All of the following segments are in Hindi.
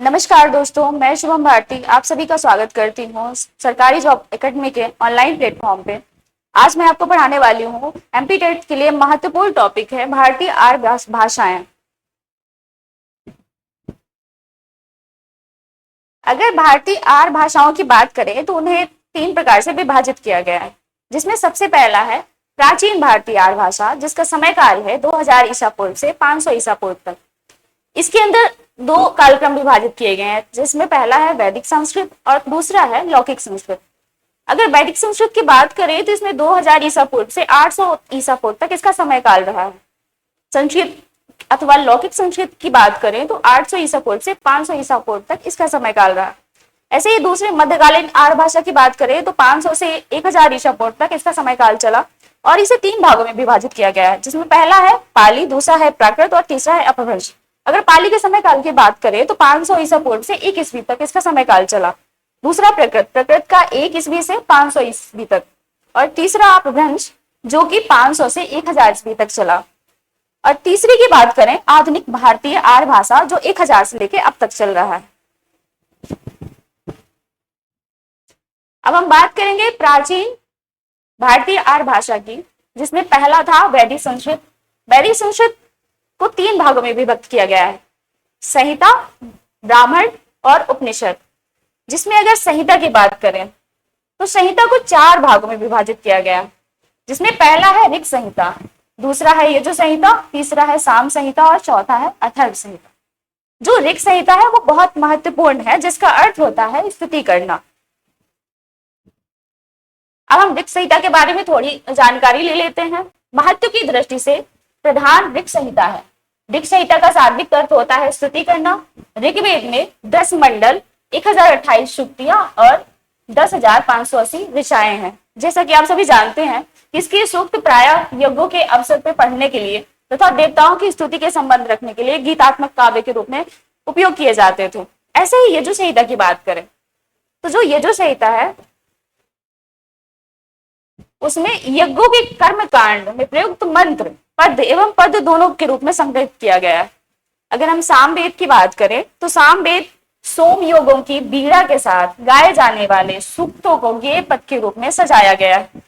नमस्कार दोस्तों, मैं शुभम भारती आप सभी का स्वागत करती हूँ सरकारी जॉब एकेडमी के ऑनलाइन प्लेटफॉर्म पे। आज मैं आपको पढ़ाने वाली हूँ एमपी टेट के लिए महत्वपूर्ण टॉपिक है भारतीय आर्य भाषाएं। अगर भारतीय आर्य भाषाओं की बात करें तो उन्हें 3 प्रकार से विभाजित किया गया है, जिसमें सबसे पहला है प्राचीन भारतीय आर्य भाषा, जिसका समय काल है 2000 ईसा पूर्व से 500 ईसा पूर्व तक। इसके अंदर 2 कालक्रम विभाजित किए गए हैं, जिसमें पहला है वैदिक संस्कृत और दूसरा है लौकिक संस्कृत। अगर वैदिक संस्कृत की बात करें तो इसमें 2000 ईसा पूर्व से 800 ईसा पूर्व तक इसका समय काल रहा है। संस्कृत अथवा लौकिक संस्कृत की बात करें तो 800 ईसा पूर्व से 500 ईसा पूर्व तक इसका समय काल रहा है। ऐसे ही दूसरे मध्यकालीन आर्य भाषा की बात करें तो 500 से 1000 ईसा पूर्व तक इसका समय काल चला और इसे 3 भागों में विभाजित किया गया है, जिसमें पहला है पाली, दूसरा है प्राकृत और तीसरा है अपभ्रंश। अगर पाली के समय काल की बात करें तो 500 ईसा पूर्व से 1 ईस्वी तक इसका समय काल चला। दूसरा प्रकृत का 1 ईस्वी से 500 ईस्वी तक और तीसरा अपभ्रंश जो कि 500 से 1000 ईस्वी तक चला। और तीसरी की बात करें आधुनिक भारतीय आर्य भाषा जो 1000 से लेकर अब तक चल रहा है। अब हम बात करेंगे प्राचीन भारतीय आर्य भाषा की, जिसमें पहला था वैदिक संस्कृत। वैदिक संस्कृत को 3 भागों में विभक्त किया गया है, संहिता, ब्राह्मण और उपनिषद। जिसमें अगर संहिता की बात करें तो संहिता को 4 भागों में विभाजित किया गया है, जिसमें पहला है ऋग संहिता, दूसरा है यजु संहिता, तीसरा है साम संहिता और चौथा है अथर्व संहिता। जो ऋग संहिता है वो बहुत महत्वपूर्ण है, जिसका अर्थ होता है स्तुति करना। अब हम ऋग संहिता के बारे में थोड़ी जानकारी ले लेते हैं। महत्व की दृष्टि से प्रधान ऋग संहिता है। ऋग संहिता का शाब्दिक अर्थ होता है स्तुति करना। ऋग्वेद में 10 मंडल, 1028 सूक्तियां और 10,580 ऋचाएं हैं। जैसा कि आप सभी जानते हैं, इसकी सूक्त प्रायः यज्ञों के अवसर पर पढ़ने के लिए तथा देवताओं की स्तुति के संबंध रखने के लिए गीतात्मक काव्य के रूप में उपयोग किए जाते थे। ऐसे ही यजु संहिता की बात करें तो जो यजु संहिता है उसमें यज्ञों के कर्म कांड में प्रयुक्त मंत्र पद एवं पद दोनों के रूप में संग्रहित किया गया है। अगर हम सामवेद की बात करें तो सामवेद सोम योगों की बीड़ा के साथ गाए जाने वाले सूक्तों को गेय पद के रूप में सजाया गया है।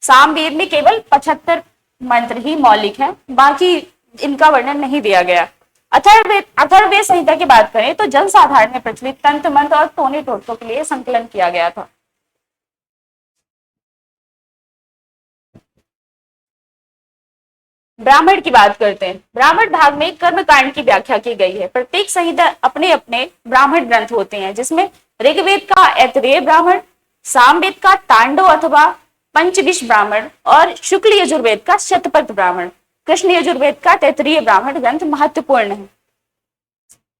सामवेद में केवल 75 मंत्र ही मौलिक हैं, बाकी इनका वर्णन नहीं दिया गया। अथर्ववेद संहिता की बात करें तो जन साधारण में प्रचलित तंत्र मंत्र और टोने टोटकों के लिए संकलन किया गया था। ब्राह्मण की बात करते हैं। ब्राह्मण भाग में कर्म कांड की व्याख्या की गई है। प्रत्येक संहिता अपने अपने ब्राह्मण ग्रंथ होते हैं, जिसमें ऋग्वेद का ऐतरेय ब्राह्मण, सामवेद का तांडव अथवा पंचविश ब्राह्मण और शुक्ल यजुर्वेद का शतपथ ब्राह्मण, कृष्ण यजुर्वेद का तैत्तिरीय ब्राह्मण ग्रंथ महत्वपूर्ण है।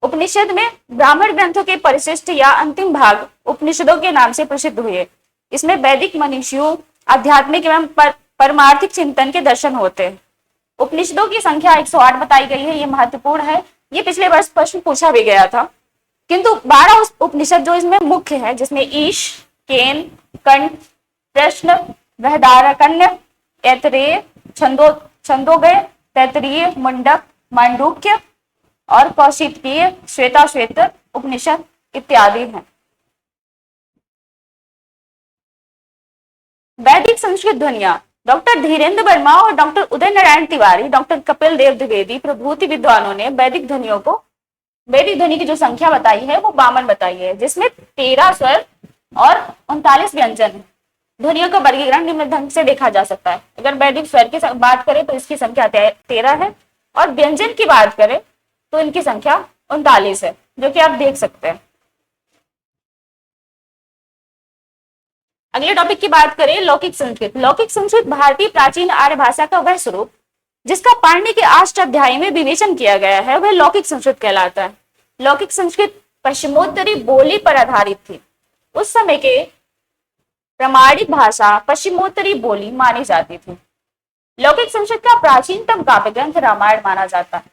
उपनिषद में ब्राह्मण ग्रंथों के परिशिष्ट या अंतिम भाग उपनिषदों के नाम से प्रसिद्ध हुए। इसमें वैदिक मनीषियों, आध्यात्मिक एवं परमार्थिक चिंतन के दर्शन होते हैं। उपनिषदों की संख्या 108 बताई गई है, ये महत्वपूर्ण है। ये पिछले वर्ष प्रश्न पूछा भी गया था। किंतु 12 उपनिषद जो इसमें मुख्य है, जिसमें ईश, केन, कंठ, प्रश्न, बृहदारण्यक, ऐतरेय, छंदोगय, तैत्तिरीय, मुंडक, मांडूक्य और कौशितकीय, श्वेताश्वेतर उपनिषद इत्यादि हैं। वैदिक संस्कृत ध्वनियां डॉक्टर धीरेन्द्र वर्मा और डॉक्टर उदय नारायण तिवारी, डॉक्टर कपिल देव द्विवेदी प्रभृति विद्वानों ने वैदिक ध्वनि की जो संख्या बताई है वो 52 बताई है, जिसमें 13 स्वर और 39 व्यंजन है। ध्वनियों का वर्गीकरण निम्न ढंग से देखा जा सकता है। अगर वैदिक स्वर की बात करें तो इसकी संख्या 13 है और व्यंजन की बात करें तो इनकी संख्या 39 है, जो कि आप देख सकते हैं। अगले टॉपिक की बात करें लौकिक संस्कृत। लौकिक संस्कृत भारतीय प्राचीन आर्य भाषा का वह स्वरूप जिसका पाणिनि के अष्टाध्यायी में विवेचन किया गया है, वह लौकिक संस्कृत कहलाता है। लौकिक संस्कृत पश्चिमोत्तरी बोली पर आधारित थी। उस समय के प्रामाणिक भाषा पश्चिमोत्तरी बोली मानी जाती थी। लौकिक संस्कृत का प्राचीनतम काव्य ग्रंथ रामायण माना जाता है,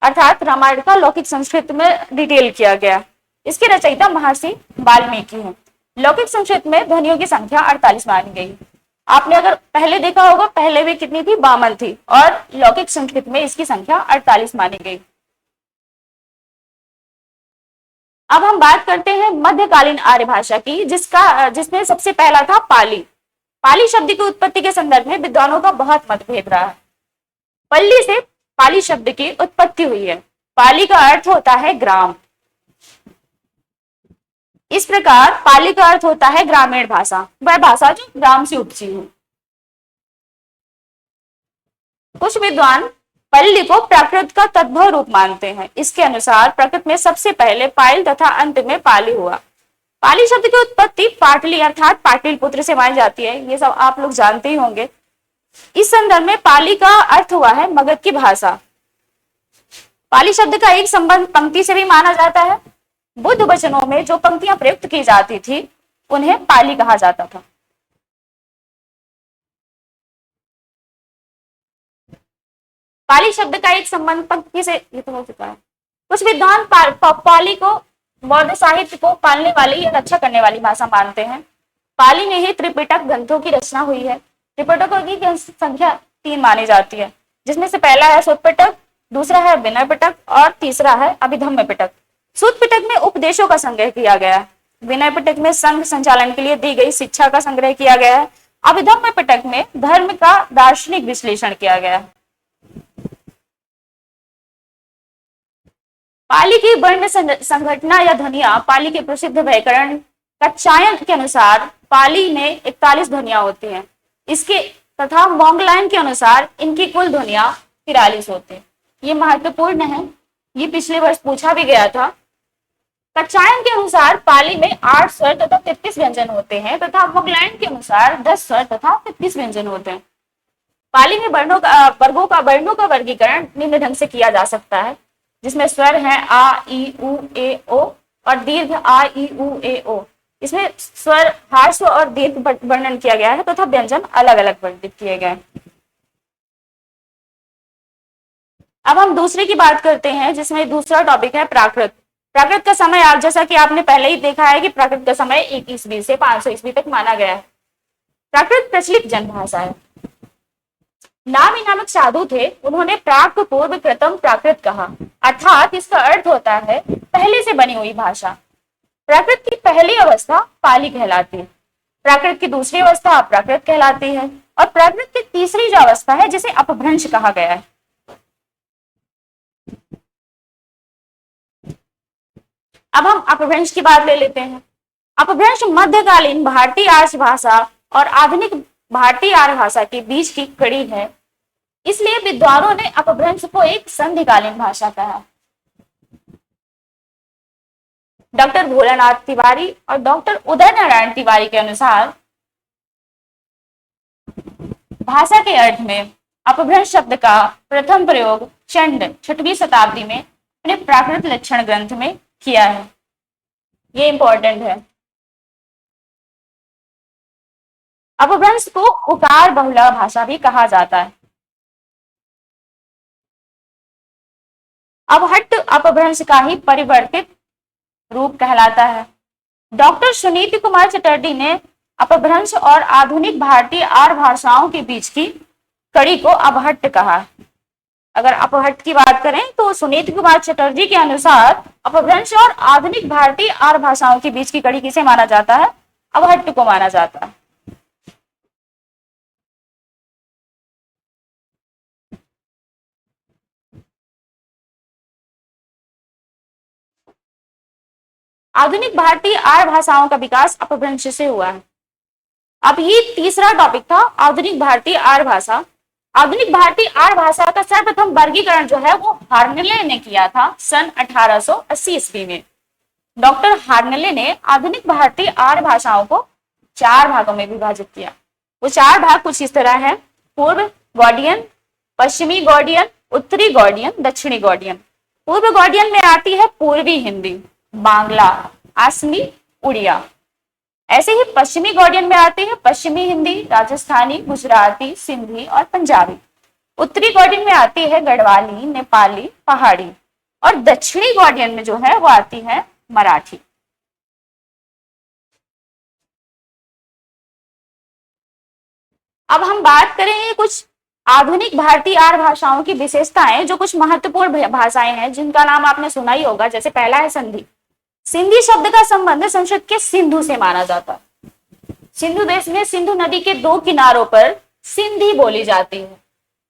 अर्थात रामायण का लौकिक संस्कृत में डिटेल किया गया। इसके रचयिता महर्षि वाल्मीकि हैं। लौकिक संस्कृत में ध्वनियों की संख्या 48 मानी गई। आपने अगर पहले देखा होगा, पहले भी कितनी थी, 52 थी, और लौकिक संस्कृत में इसकी संख्या 48 मानी गई। अब हम बात करते हैं मध्यकालीन आर्य भाषा की, जिसमें सबसे पहला था पाली। पाली शब्द की उत्पत्ति के संदर्भ में विद्वानों का बहुत मतभेद रहा है। पल्ली से पाली शब्द की उत्पत्ति हुई है। पाली का अर्थ होता है ग्राम। इस प्रकार पाली का अर्थ होता है ग्रामीण भाषा, वह भाषा जो ग्राम से उपजी हो। कुछ विद्वान पल्ली को प्राकृत का तद्भव रूप मानते हैं। इसके अनुसार प्राकृत में सबसे पहले पायल तथा अंत में पाली हुआ। पाली शब्द की उत्पत्ति पाटली अर्थात पाटलिपुत्र से मानी जाती है, ये सब आप लोग जानते ही होंगे। इस संदर्भ में पाली का अर्थ हुआ है मगध की भाषा। पाली शब्द का एक संबंध पंक्ति से भी माना जाता है। बुद्ध वचनों में जो पंक्तियां प्रयुक्त की जाती थी उन्हें पाली कहा जाता था। पाली शब्द का एक संबंध पंक्ति से, ये तो हो चुका है। कुछ विद्वान पाली को बौद्ध साहित्य को पालने वाली या रक्षा करने वाली भाषा मानते हैं। पाली में ही त्रिपिटक ग्रंथों की रचना हुई है। त्रिपिटकों की संख्या 3 मानी जाती है, जिसमें से पहला है सूत पिटक, दूसरा है विनय पिटक और तीसरा है अभिधम्म पिटक। सूत पिटक में उपदेशों का संग्रह किया गया है। विनय पिटक में संघ संचालन के लिए दी गई शिक्षा का संग्रह किया गया है। अभिधम्म पिटक में धर्म का दार्शनिक विश्लेषण किया गया है। पाली की वर्ण संघटना या ध्वनियां पाली के प्रसिद्ध व्याकरण कात्यायन के अनुसार पाली में 41 ध्वनियां होती हैं। इसके तथा मोंगलायन के अनुसार इनकी कुल ध्वनियां 43 होती हैं। ये महत्वपूर्ण है, ये पिछले वर्ष पूछा भी गया था। कात्यायन के अनुसार पाली में 8 स्वर तथा 33 व्यंजन होते हैं तथा मोंगलायन के अनुसार 10 स्वर तथा 33 व्यंजन होते हैं। पाली में वर्णों का वर्गीकरण निम्न ढंग से किया जा सकता है, जिसमें स्वर है आ ई उ ए ओ और दीर्घ आ ई उ ए ओ। इसमें स्वर ह्रस्व और दीर्घ वर्णन किया गया है तथा व्यंजन अलग अलग वर्णित किए गए हैं। अब हम दूसरे की बात करते हैं, जिसमें दूसरा टॉपिक है प्राकृत। प्राकृत का समय, आप जैसा कि आपने पहले ही देखा है कि प्राकृत का समय 1 ईस्वी से 500 ईस्वी तक माना गया है। प्राकृत प्रचलित जनभाषा है। नामी नामक साधु थे, उन्होंने प्राक को पूर्व कृतम प्राकृत कहा, अर्थात इसका अर्थ होता है पहले से बनी हुई भाषा। प्राकृत की पहली अवस्था पाली कहलाती है, प्राकृत की दूसरी अवस्था अप्राकृत कहलाती है और प्राकृत की तीसरी जो अवस्था है जिसे अपभ्रंश कहा गया है। अब हम अपभ्रंश की बात ले लेते हैं। अपभ्रंश मध्यकालीन भारतीय आर्य भाषा और आधुनिक भारतीय आर्य भाषा के बीच की कड़ी है, इसलिए विद्वानों ने अपभ्रंश को एक संधिकालीन भाषा कहा। डॉक्टर भोलानाथ तिवारी और डॉक्टर उदय नारायण तिवारी के अनुसार भाषा के अर्थ में अपभ्रंश शब्द का प्रथम प्रयोग चंड 6वीं शताब्दी में अपने प्राकृत लक्षण ग्रंथ में किया है। ये इंपॉर्टेंट है। अपभ्रंश को उकार बहुला भाषा भी कहा जाता है। अवहट्ट अपभ्रंश का ही परिवर्तित रूप कहलाता है। डॉक्टर सुनीति कुमार चटर्जी ने अपभ्रंश और आधुनिक भारतीय आर्य भाषाओं के बीच की कड़ी को अवहट्ट कहा है। अगर अपहट्ट की बात करें तो सुनीति कुमार चटर्जी के अनुसार अपभ्रंश और आधुनिक भारतीय आर्य भाषाओं के बीच की कड़ी किसे माना जाता है? अवहट्ट को माना जाता है। आधुनिक भारतीय आर्य भाषाओं का विकास अपभ्रंश से हुआ है। अब ये तीसरा टॉपिक था, आधुनिक भारतीय आर्य भाषा। आधुनिक भारतीय आर्य भाषा का सर्वप्रथम वर्गीकरण जो है वो हार्नले ने किया था सन 1880 ईस्वी में। डॉक्टर हार्नले ने आधुनिक भारतीय आर्य भाषाओं को 4 भागों में विभाजित किया। वो 4 भाग कुछ इस तरह है: पूर्व गौड़ियन, पश्चिमी गौड़ियन, उत्तरी गौड़ियन, दक्षिणी गौड़ियन। पूर्व गौड़ियन में आती है पूर्वी हिंदी, बांग्ला, असमी, उड़िया। ऐसे ही पश्चिमी गौड़ियन में आती है पश्चिमी हिंदी, राजस्थानी, गुजराती, सिंधी और पंजाबी। उत्तरी गौड़ियन में आती है गढ़वाली, नेपाली, पहाड़ी और दक्षिणी गौड़ियन में जो है वो आती है मराठी। अब हम बात करेंगे कुछ आधुनिक भारतीय आर्य भाषाओं की विशेषताएं, जो कुछ महत्वपूर्ण भाषाएं हैं जिनका नाम आपने सुना ही होगा। जैसे पहला है संधि। सिंधी शब्द का संबंध संस्कृत के सिंधु से माना जाता है। सिंधु देश में सिंधु नदी के 2 किनारों पर सिंधी बोली जाती है।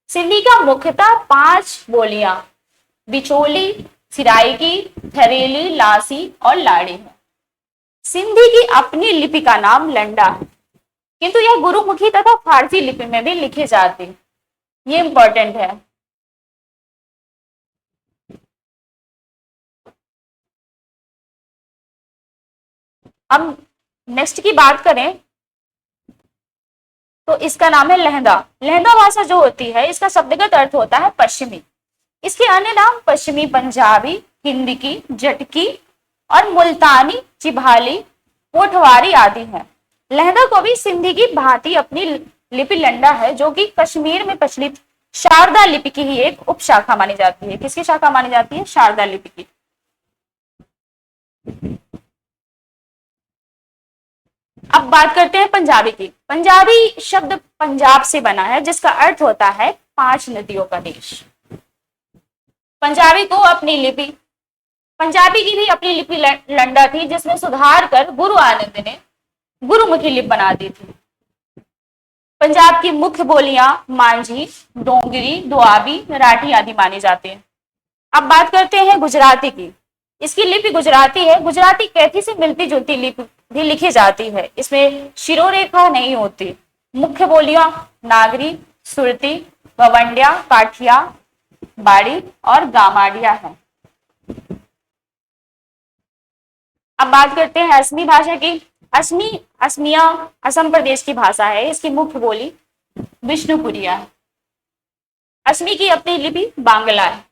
सिंधी का मुख्यतः 5 बोलियां बिचोली, सिराइकी, थरेली, लासी और लाड़ी है। सिंधी की अपनी लिपि का नाम लंडा है, किंतु यह गुरुमुखी तथा फारसी लिपि में भी लिखी जाती है। ये इंपॉर्टेंट है। अब नेक्स्ट की बात करें तो इसका नाम है लहंदा। लहंदा भाषा जो होती है इसका शब्दगत अर्थ होता है पश्चिमी। इसके अन्य नाम पश्चिमी पंजाबी, हिंदकी, जटकी और मुल्तानी, चिभाली, पोठवारी आदि हैं। लहंदा को भी सिंधी की भांति अपनी लिपि लंडा है, जो कि कश्मीर में प्रचलित शारदा लिपि की ही एक उपशाखा मानी जाती है। किसकी शाखा मानी जाती है? शारदा लिपि की। अब बात करते हैं पंजाबी की। पंजाबी शब्द पंजाब से बना है, जिसका अर्थ होता है 5 नदियों का देश। पंजाबी की भी अपनी लिपि लंडा थी, जिसमें सुधार कर गुरु आनंद ने गुरुमुखी लिपि बना दी थी। पंजाब की मुख्य बोलियां मांझी, डोंगरी, दुआबी, मराठी आदि मानी जाती हैं। अब बात करते हैं गुजराती की। इसकी लिपि गुजराती है। गुजराती कैथी से मिलती जुलती लिपि भी लिखी जाती है। इसमें शिरोरेखा नहीं होती। मुख्य बोलियां नागरी, सुरती, गवंडिया, काठिया, बाड़ी और गामाडिया है। अब बात करते हैं असमी भाषा की। असमिया असम प्रदेश की भाषा है। इसकी मुख्य बोली विष्णुपुरिया है। असमी की अपनी लिपि बांग्ला है।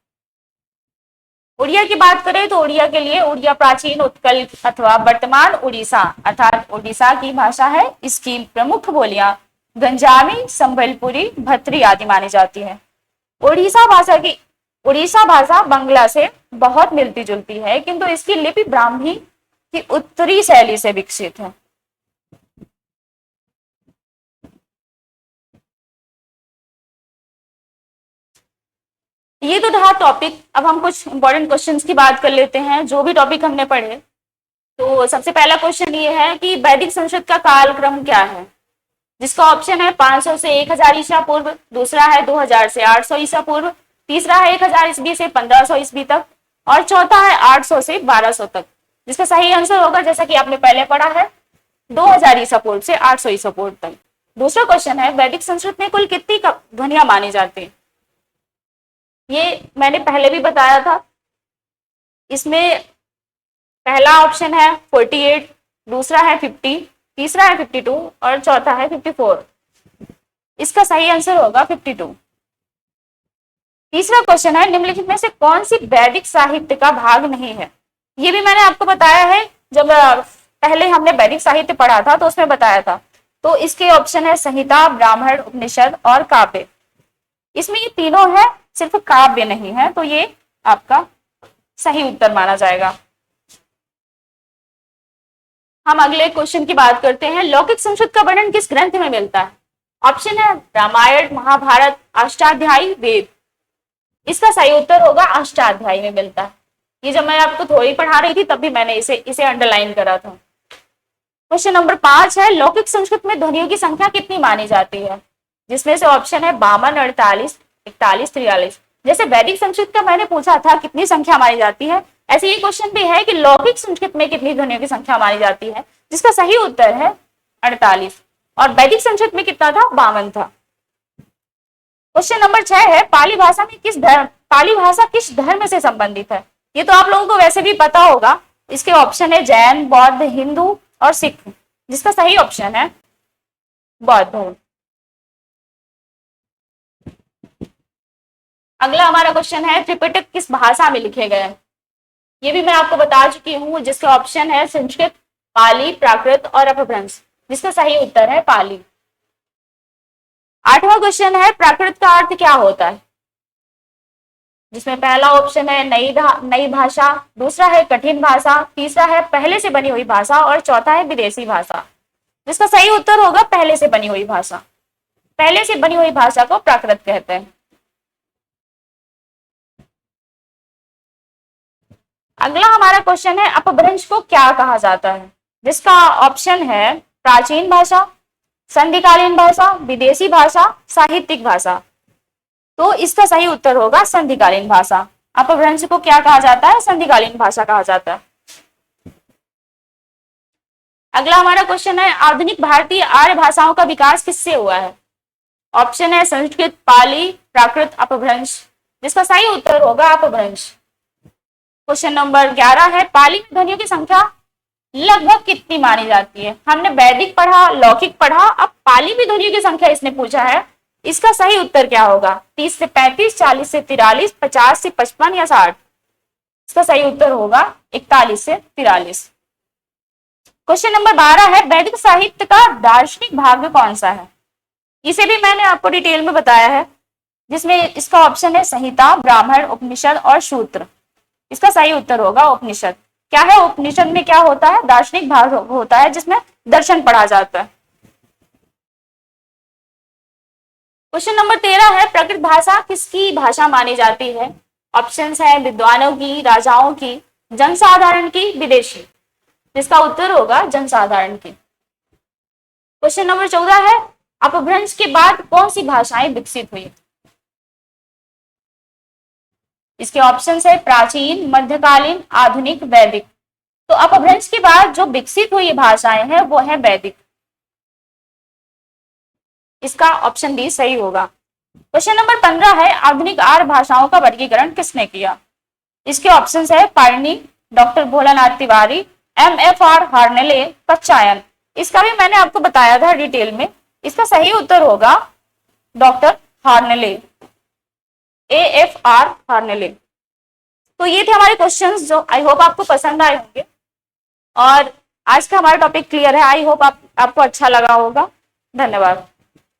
उड़िया की बात करें तो उड़िया के लिए उड़िया प्राचीन उत्कल अथवा वर्तमान उड़ीसा अर्थात उड़ीसा की भाषा है। इसकी प्रमुख बोलियां गंजामी, संबलपुरी, भत्री आदि मानी जाती है। उड़ीसा भाषा बांग्ला से बहुत मिलती जुलती है, किंतु इसकी लिपि ब्राह्मी की उत्तरी शैली से विकसित है। ये तो रहा टॉपिक। अब हम कुछ इंपॉर्टेंट क्वेश्चंस की बात कर लेते हैं, जो भी टॉपिक हमने पढ़े। तो सबसे पहला क्वेश्चन ये है कि वैदिक संस्कृत का कालक्रम क्या है, जिसका ऑप्शन है 500 से 1000 ईसा पूर्व, दूसरा है 2000 से 800 ईसा पूर्व, तीसरा है 1000 ईस्वी से 1500 ईस्वी तक और चौथा है 800 से 1200 तक। जिसका सही आंसर होगा, जैसा कि आपने पहले पढ़ा है, 2000 ईसा पूर्व से 800 ईसा पूर्व तक। दूसरा क्वेश्चन है वैदिक संस्कृत में कुल कितनी ध्वनियां मानी जाती है। ये मैंने पहले भी बताया था। इसमें पहला ऑप्शन है 48, दूसरा है 50, तीसरा है 52 और चौथा है 54। इसका सही आंसर होगा 52। तीसरा क्वेश्चन है निम्नलिखित में से कौन सी वैदिक साहित्य का भाग नहीं है। ये भी मैंने आपको बताया है, जब पहले हमने वैदिक साहित्य पढ़ा था तो उसमें बताया था। तो इसके ऑप्शन है संहिता, ब्राह्मण, उपनिषद और काव्य। इसमें ये तीनों है, सिर्फ काव्य नहीं है, तो ये आपका सही उत्तर माना जाएगा। हम अगले क्वेश्चन की बात करते हैं। लौकिक संस्कृत का वर्णन किस ग्रंथ में मिलता है। ऑप्शन है रामायण, महाभारत, अष्टाध्यायी, वेद। इसका सही उत्तर होगा अष्टाध्यायी में मिलता है। ये जब मैं आपको थोड़ी पढ़ा रही थी तब भी मैंने इसे अंडरलाइन करा था। क्वेश्चन नंबर 5 है लौकिक संस्कृत में ध्वनियों की संख्या कितनी मानी जाती है, जिसमें से ऑप्शन है 52, 48, 41, 43। जैसे वैदिक संस्कृत का मैंने पूछा था कितनी संख्या मानी जाती है, ऐसे ये क्वेश्चन भी है कि लौकिक संस्कृत में कितनी ध्वनियों की संख्या मानी जाती है, जिसका सही उत्तर है 48। और वैदिक संस्कृत में कितना था, 52 था। क्वेश्चन नंबर 6 है पाली भाषा किस धर्म से संबंधित है। ये तो आप लोगों को वैसे भी पता होगा। इसके ऑप्शन है जैन, बौद्ध, हिंदू और सिख। जिसका सही ऑप्शन है बौद्ध। अगला हमारा क्वेश्चन है त्रिपिटक किस भाषा में लिखे गए हैं। ये भी मैं आपको बता चुकी हूँ। जिसके ऑप्शन है संस्कृत, पाली, प्राकृत और अपभ्रंश। जिसका सही उत्तर है पाली। 8वां क्वेश्चन है प्राकृत का अर्थ क्या होता है, जिसमें पहला ऑप्शन है नई भाषा, दूसरा है कठिन भाषा, तीसरा है पहले से बनी हुई भाषा और चौथा है विदेशी भाषा। जिसका सही उत्तर होगा पहले से बनी हुई भाषा। पहले से बनी हुई भाषा को प्राकृत कहते हैं। अगला हमारा क्वेश्चन है अपभ्रंश को क्या कहा जाता है, जिसका ऑप्शन है प्राचीन भाषा, संधिकालीन भाषा, विदेशी भाषा, साहित्यिक भाषा। तो इसका सही उत्तर होगा संधिकालीन भाषा। अपभ्रंश को क्या कहा जाता है? संधिकालीन भाषा कहा जाता है। अगला हमारा क्वेश्चन है आधुनिक भारतीय आर्य भाषाओं का विकास किससे हुआ है? ऑप्शन है संस्कृत, पाली, प्राकृत, अपभ्रंश। जिसका सही उत्तर होगा अपभ्रंश। क्वेश्चन नंबर 11 है पाली में ध्वनियों की संख्या लगभग कितनी मानी जाती है? हमने वैदिक पढ़ा, लौकिक पढ़ा, अब पाली में ध्वनियों की संख्या इसने पूछा है। इसका सही उत्तर क्या होगा? 30 से 35, 40 से 43, 50 से 55 या 60? इसका सही उत्तर होगा 41 से 43। क्वेश्चन नंबर 12 है वैदिक साहित्य का दार्शनिक भाग कौन सा है? इसे भी मैंने आपको डिटेल में बताया है, जिसमें इसका ऑप्शन है संहिता, ब्राह्मण, उपनिषद और सूत्र। इसका सही उत्तर होगा उपनिषद। क्या है उपनिषद में? क्या होता है? दार्शनिक भाग होता है जिसमें दर्शन पढ़ा जाता है। क्वेश्चन नंबर 13 है प्रकृत भाषा किसकी भाषा मानी जाती है? ऑप्शंस है विद्वानों की, राजाओं की, जनसाधारण की, विदेशी। जिसका उत्तर होगा जनसाधारण की। क्वेश्चन नंबर 14 है अपभ्रंश के बाद कौन सी भाषाएं विकसित हुई? इसके ऑप्शंस है प्राचीन, मध्यकालीन, आधुनिक, वैदिक। तो अपभ्रंश के बाद जो विकसित हुई भाषाएं हैं वो है वैदिक। इसका ऑप्शन डी सही होगा। क्वेश्चन नंबर 15 है आधुनिक आर्य भाषाओं का वर्गीकरण किसने किया? इसके ऑप्शंस है पाणिनि, डॉक्टर भोलानाथ तिवारी, MFR हार्नेले, कच्चायन। इसका भी मैंने आपको बताया था डिटेल में। इसका सही उत्तर होगा डॉक्टर हार्नेले, AFR हार्नेले। तो ये थे हमारे क्वेश्चंस जो आई होप आपको पसंद आए होंगे और आज का हमारा टॉपिक क्लियर है। आई होप आपको अच्छा लगा होगा। धन्यवाद।